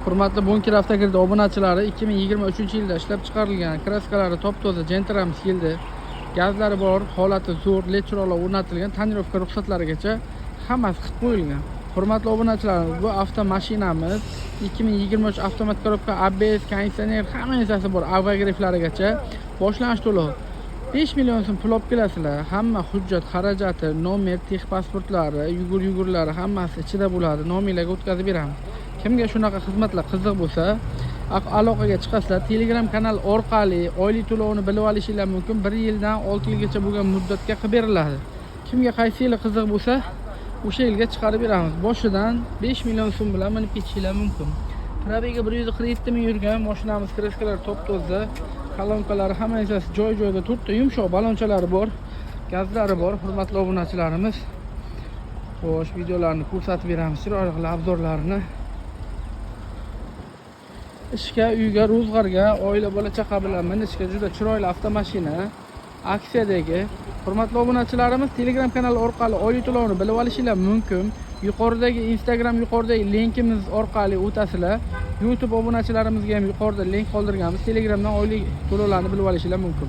Hurmatli Bunker avtogirdi obunachilari, 2023-yilda ishlab chiqarilgan kraskalari top-toza Gentrams keldi. Gazlari bor, holati zo'r, lechirolar o'rnatilgan, tonirovka ruxsatlarigacha hammasi qilib qo'yilgan. Hurmatli obunachilarimiz, bu avtomashinamiz 2023 avtomat korobka, ABS, konditsioner, hamma narsasi bor. Avtogriflarigacha boshlanish to'lovi 5 million so'm pul olib kelasizlar. Hamma hujjat, xarajati, nomer, texpasportlari, yugurlari hammasi ichida bo'ladi. Nominlarga o'tkazib beramiz. Kimga shunaqa xizmatlar qiziq bo'lsa, aloqaga chiqasizlar. Telegram kanal orqali oylik to'lovini bilib olishingiz mumkin. 1 yildan 6 yilgacha bo'lgan muddatga qilib beriladi. Kimga qaysi yili qiziq bo'lsa, o'sha yilga chiqarib beramiz. Boshidan 5 million so'm bilan minib ketishingiz mumkin. Probiga 147 ming yurgan mashinamiz, kreskalar top-toza, kolonkalari hamma narsasi joy-joyida, 4 ta yumshoq balonchalari bor, gazlari bor. Hurmatli obunachilarimiz, xo'sh, videolarni ko'rsatib beramiz, chiroyli obzorlarini. Ishga, uyga, ro'zg'orga, oila bola chaqa bilan minishga juda chiroyli avtomashina. Aksiyadagi. Hurmatli obunachilarimiz, Telegram kanali orqali oylik to'lovini bilib olishingiz mumkin. Yuqoridagi Instagram, yuqoridagi linkimiz orqali o'tasizlar. YouTube obunachilarimizga ham yuqorida link qoldirganmiz. Telegramdan oylik to'lovlarni bilib olishingiz mumkin.